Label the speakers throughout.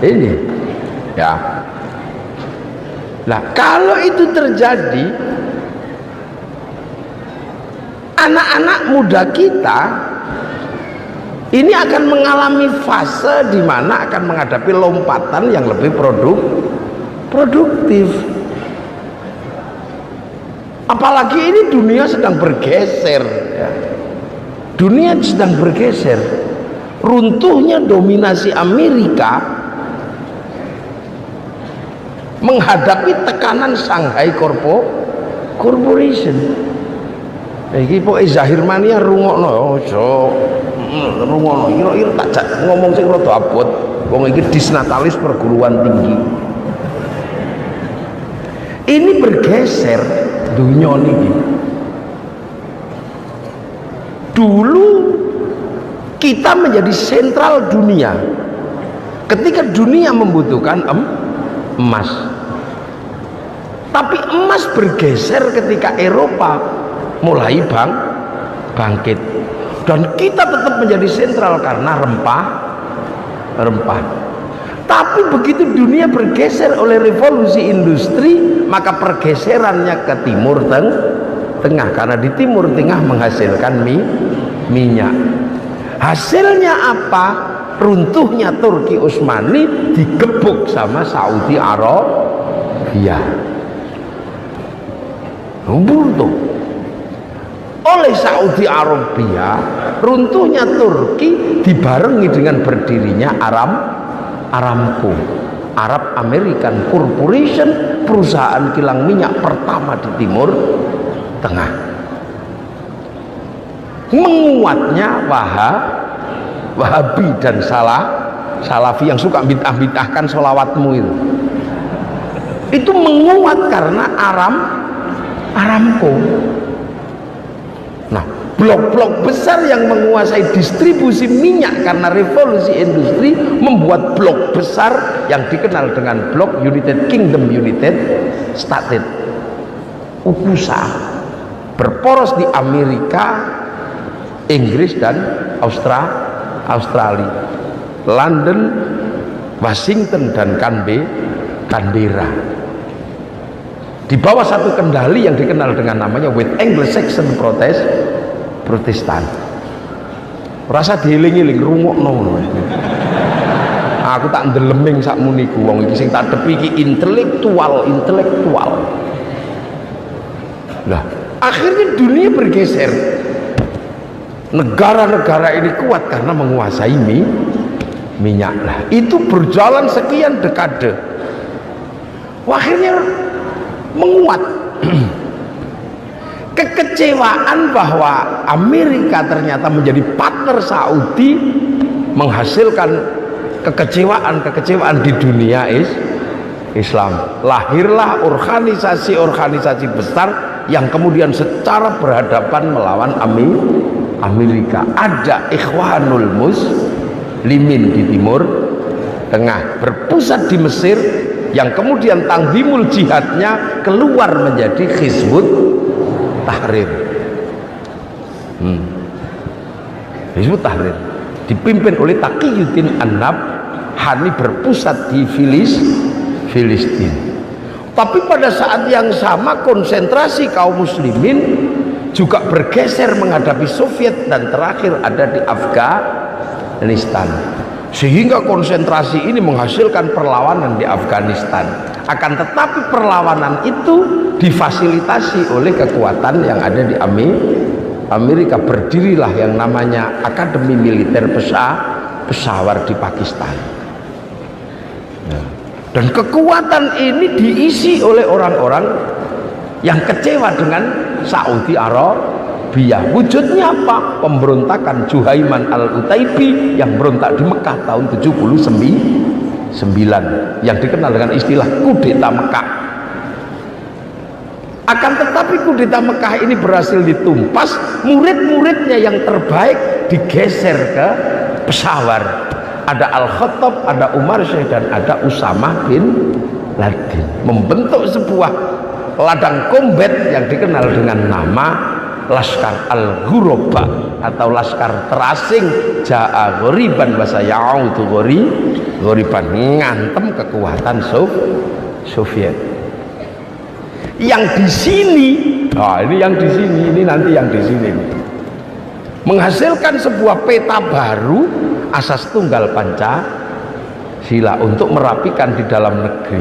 Speaker 1: ini ya. Nah kalau itu terjadi, anak-anak muda kita ini akan mengalami fase di mana akan menghadapi lompatan yang lebih produktif. Apalagi ini dunia sedang bergeser ya. Dunia sedang bergeser. Runtuhnya dominasi Amerika menghadapi tekanan Shanghai Corporation. Iki pokoke Zahir Mania rungokno aja. Rungokno kira-kira tak ngomong sing rada abot. Wong iki disnatalis perguruan tinggi. Ini bergeser dunia niki. Dulu kita menjadi sentral dunia. Ketika dunia membutuhkan emas. Tapi emas bergeser ketika Eropa mulai bangkit. Dan kita tetap menjadi sentral karena rempah. Tapi begitu dunia bergeser oleh revolusi industri, maka pergeserannya ke timur tengah, karena di timur tengah menghasilkan minyak. Hasilnya apa? Runtuhnya Turki Utsmani digebuk sama Saudi Arabia. Runtuh oleh Saudi Arabia. Runtuhnya Turki dibarengi dengan berdirinya Aramco, Arab American Corporation, perusahaan kilang minyak pertama di Timur Tengah. Menguatnya Wahabi dan Salafi yang suka bid'ah-bid'ahkan sholawatmu itu menguat karena Aramco. Nah, blok-blok besar yang menguasai distribusi minyak karena revolusi industri membuat blok besar yang dikenal dengan blok United Kingdom, United States, UKUSA, berporos di Amerika, Inggris dan Australia, London, Washington dan Canberra, di bawah satu kendali yang dikenal dengan namanya White Anglo-Saxon Protestan. Rasa dieling-eling rungokno. Aku tak ndeleming sakmuni ku wong iki sing tak depi iki intelektual. Lah, akhirnya dunia bergeser. Negara-negara ini kuat karena menguasai minyak. Lah, itu berjalan sekian dekade. Akhirnya menguat. Kekecewaan bahwa Amerika ternyata menjadi partner Saudi menghasilkan kekecewaan di dunia Islam. Lahirlah organisasi-organisasi besar yang kemudian secara berhadapan melawan Amerika. Ada Ikhwanul Muslimin di Timur Tengah, berpusat di Mesir, yang kemudian tanzimul jihadnya keluar menjadi Hizbut Tahrir. Hizbut Tahrir dipimpin oleh Taqiyuddin An-Nabhani, berpusat di Filistin. Tapi pada saat yang sama konsentrasi kaum muslimin juga bergeser menghadapi Soviet dan terakhir ada di Afghanistan, sehingga konsentrasi ini menghasilkan perlawanan di Afghanistan. Akan tetapi perlawanan itu difasilitasi oleh kekuatan yang ada di Amerika. Berdirilah yang namanya Akademi Militer Peshawar di Pakistan. Dan kekuatan ini diisi oleh orang-orang yang kecewa dengan Saudi Arabia. Wujudnya apa? Pemberontakan Juhaiman Al-Utaibi yang berontak di Mekah tahun 79 yang dikenal dengan istilah kudeta Mekah. Akan tetapi kudeta Mekah ini berhasil ditumpas, murid-muridnya yang terbaik digeser ke Peshawar. Ada Al-Khattab, ada Umar Syekh, dan ada Usamah bin Laden, membentuk sebuah ladang combat yang dikenal dengan nama Laskar Al-Ghuraba atau Laskar Terasing. Ja'a ghoriban wa sayaudu Ghoriban, ngantem kekuatan Soviet. Yang di sini, ini yang di sini, ini nanti yang di sini menghasilkan sebuah peta baru asas tunggal Pancasila untuk merapikan di dalam negeri.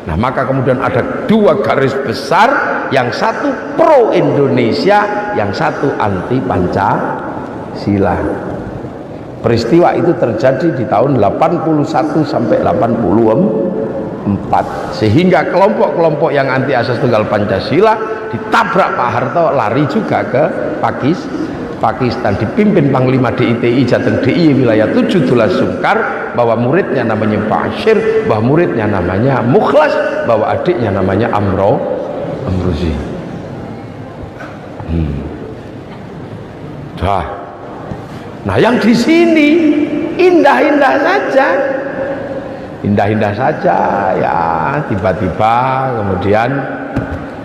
Speaker 1: Nah, maka kemudian ada dua garis besar, yang satu pro Indonesia, yang satu anti Pancasila. Peristiwa itu terjadi di tahun 81 sampai 84, sehingga kelompok-kelompok yang anti asas tunggal Pancasila ditabrak Pak Harto, lari juga ke Pakistan, dipimpin Panglima DITI Jateng DIY wilayah 7 Dula Sungkar, bahwa muridnya namanya Bashir, bahwa muridnya namanya Mukhlas, bahwa adiknya namanya Amrozi. Nah, yang di sini indah-indah saja, ya tiba-tiba kemudian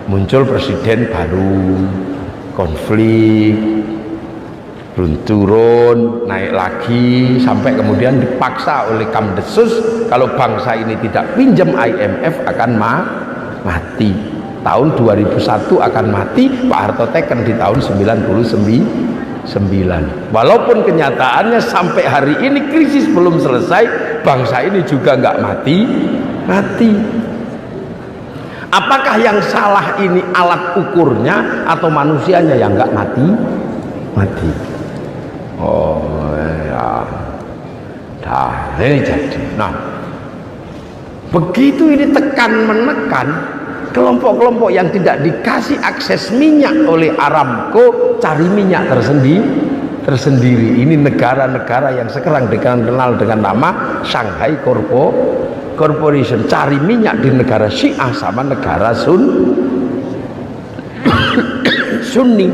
Speaker 1: muncul presiden baru, konflik, turun, naik lagi, sampai kemudian dipaksa oleh Kamdesus kalau bangsa ini tidak pinjam IMF akan mati. Tahun 2001 akan mati, Pak Harto teken di tahun 99. Walaupun kenyataannya sampai hari ini krisis belum selesai, bangsa ini juga nggak mati. Apakah yang salah ini alat ukurnya atau manusianya yang nggak mati? Oh ya, ini jadi. Nah, begitu ini tekan menekan, kelompok-kelompok yang tidak dikasih akses minyak oleh Aramco cari minyak tersendiri. Ini negara-negara yang sekarang dikenal dengan nama Shanghai Corporation, cari minyak di negara Syiah sama negara Sunni.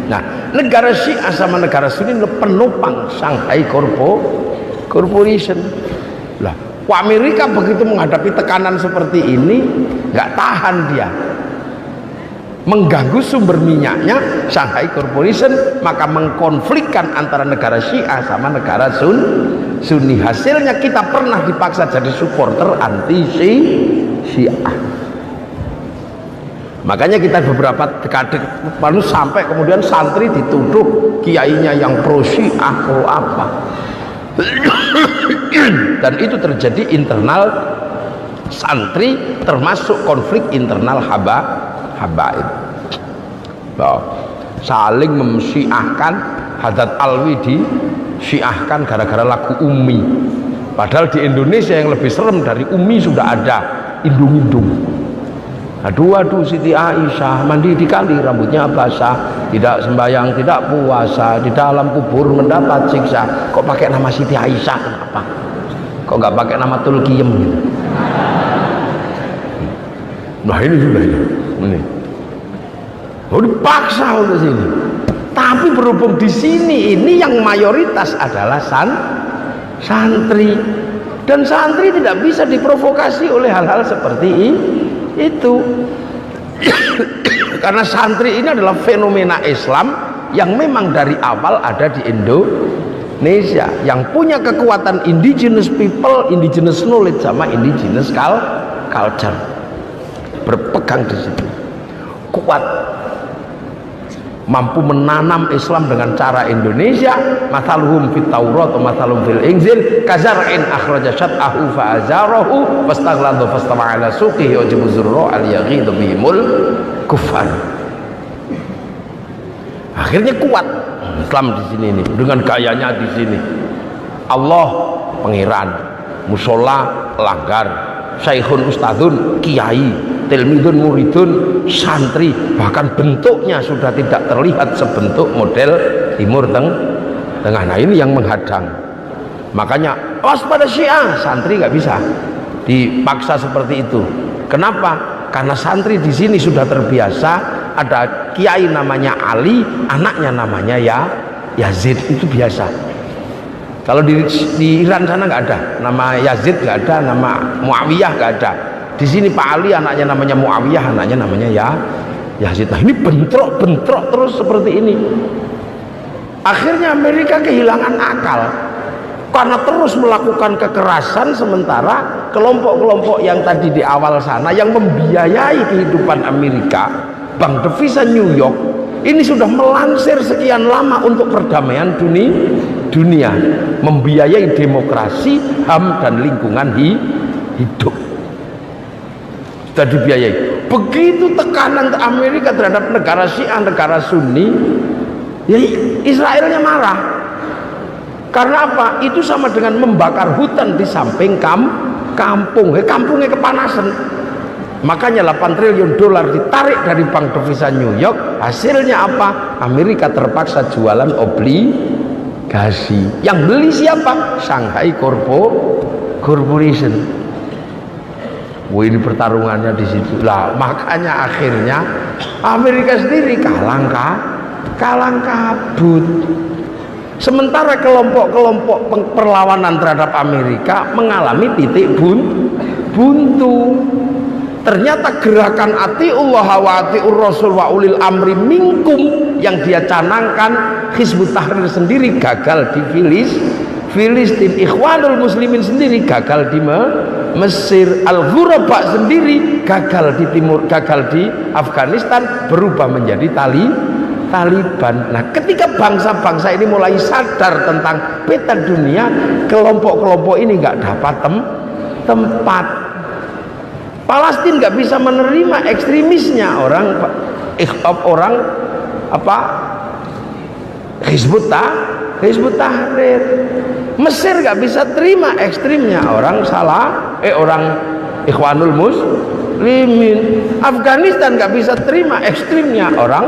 Speaker 1: Nah, negara Syiah sama negara Sunni penopang Shanghai Corporation. Lah, Amerika begitu menghadapi tekanan seperti ini, nggak tahan dia, mengganggu sumber minyaknya Shanghai Corporation, maka mengkonflikkan antara negara Syiah sama negara Sunni. Hasilnya kita pernah dipaksa jadi supporter anti Syiah. Makanya kita beberapa dekade lalu sampai kemudian santri dituduh kiainya yang pro Syiah, pro apa. Dan itu terjadi internal santri, termasuk konflik internal habaib. Saling memsyiahkan. Haddad Alwi disyiahkan gara-gara lagu Umi, padahal di Indonesia yang lebih serem dari Umi sudah ada, Indung-indung. Aduh Siti Aisyah mandi di kali, rambutnya basah, tidak sembahyang, tidak puasa, di dalam kubur mendapat siksa. Kok pakai nama Siti Aisyah? Kenapa? Kok nggak pakai nama Tulkiyem gitu? Nah, ini sudah ini. Dipaksa untuk sini. Tapi berhubung di sini ini yang mayoritas adalah santri, dan santri tidak bisa diprovokasi oleh hal-hal seperti itu. Karena santri ini adalah fenomena Islam yang memang dari awal ada di Indonesia, yang punya kekuatan indigenous people, indigenous knowledge sama indigenous culture, berpegang di situ, kuat, mampu menanam Islam dengan cara Indonesia. Mathaluhum fit Taurat wa mathaluhum fil Injil kazar'in akhraja syat'ahu fa'azarahu fastaghladu fastawa 'ala suqihi wajibu zurra al-yaghidhu bihimul kufar. Akhirnya kuat Islam di sini ini, dengan gayanya di sini. Allah pengiran, musola langgar, syaikhun ustadzun kiai, tilmidun muridun santri, bahkan bentuknya sudah tidak terlihat sebentuk model Timur Tengah. Nah, ini yang menghadang. Makanya waspada Syiah, santri nggak bisa dipaksa seperti itu. Kenapa? Karena santri di sini sudah terbiasa. Ada kiai namanya Ali, anaknya namanya Yazid, itu biasa. Kalau di Iran sana nggak ada nama Yazid, nggak ada nama Muawiyah, nggak ada. Di sini Pak Ali anaknya namanya Muawiyah, anaknya namanya Yazid. Nah, ini bentrok terus seperti ini. Akhirnya Amerika kehilangan akal. karena terus melakukan kekerasan, sementara kelompok-kelompok yang tadi di awal sana yang membiayai kehidupan Amerika, bank devisa New York ini sudah melansir sekian lama untuk perdamaian dunia, membiayai demokrasi, HAM dan lingkungan hidup, sudah dibiayai. Begitu tekanan Amerika terhadap negara Syiah, negara Sunni, ya Israelnya marah. Karena apa? Itu sama dengan membakar hutan di samping kampungnya kepanasan. Makanya 8 triliun dolar ditarik dari bank devisa New York. Hasilnya apa? Amerika terpaksa jualan obligasi. Yang beli siapa? Shanghai Corporation. Wah, ini pertarungannya di situ. Lah, makanya akhirnya Amerika sendiri kalang kabut. Sementara kelompok-kelompok perlawanan terhadap Amerika mengalami titik buntu. Ternyata gerakan atiullah wa atiur rasul wa ulil amri minkum yang dia canangkan Hizbut Tahrir sendiri gagal di Filistin, Ikhwanul Muslimin sendiri gagal di Mesir, Al-Ghuraba sendiri gagal di timur, gagal di Afghanistan, berubah menjadi Taliban. Nah, ketika bangsa-bangsa ini mulai sadar tentang peta dunia, kelompok-kelompok ini nggak dapat tempat. Palestina nggak bisa menerima ekstremisnya orang Hizbut Tahrir. Mesir nggak bisa terima ekstrimnya orang Ikhwanul Muslimin. Afghanistan nggak bisa terima ekstrimnya orang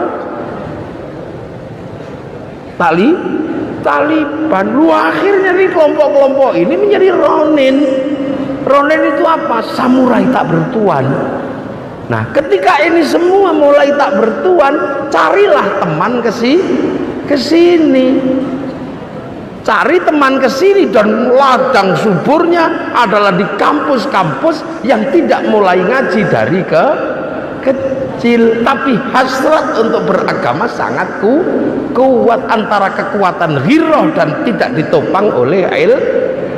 Speaker 1: Taliban. Lu akhirnya nih kelompok-kelompok ini menjadi Ronin. Ronin itu apa? Samurai tak bertuan. Nah, ketika ini semua mulai tak bertuan, carilah teman ke sini. Cari teman ke sini, dan ladang suburnya adalah di kampus-kampus yang tidak mulai ngaji dari kecil, tapi hasrat untuk beragama sangat kuat, antara kekuatan ghirah dan tidak ditopang oleh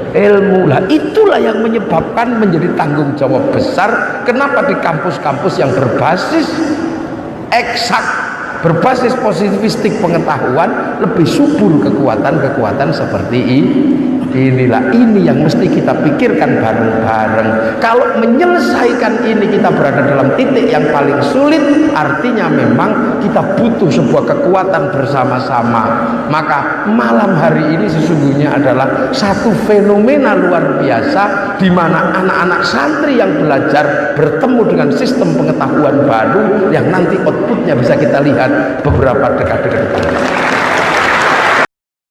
Speaker 1: ilmu. Lah, itulah yang menyebabkan menjadi tanggung jawab besar kenapa di kampus-kampus yang berbasis eksak, berbasis positivistik pengetahuan lebih subur kekuatan-kekuatan seperti inilah. Ini yang mesti kita pikirkan bareng-bareng. Kalau menyelesaikan ini kita berada dalam titik yang paling sulit, artinya memang kita butuh sebuah kekuatan bersama-sama. Maka malam hari ini sesungguhnya adalah satu fenomena luar biasa, di mana anak-anak santri yang belajar bertemu dengan sistem pengetahuan baru yang nanti outputnya bisa kita lihat beberapa dekade ke depan.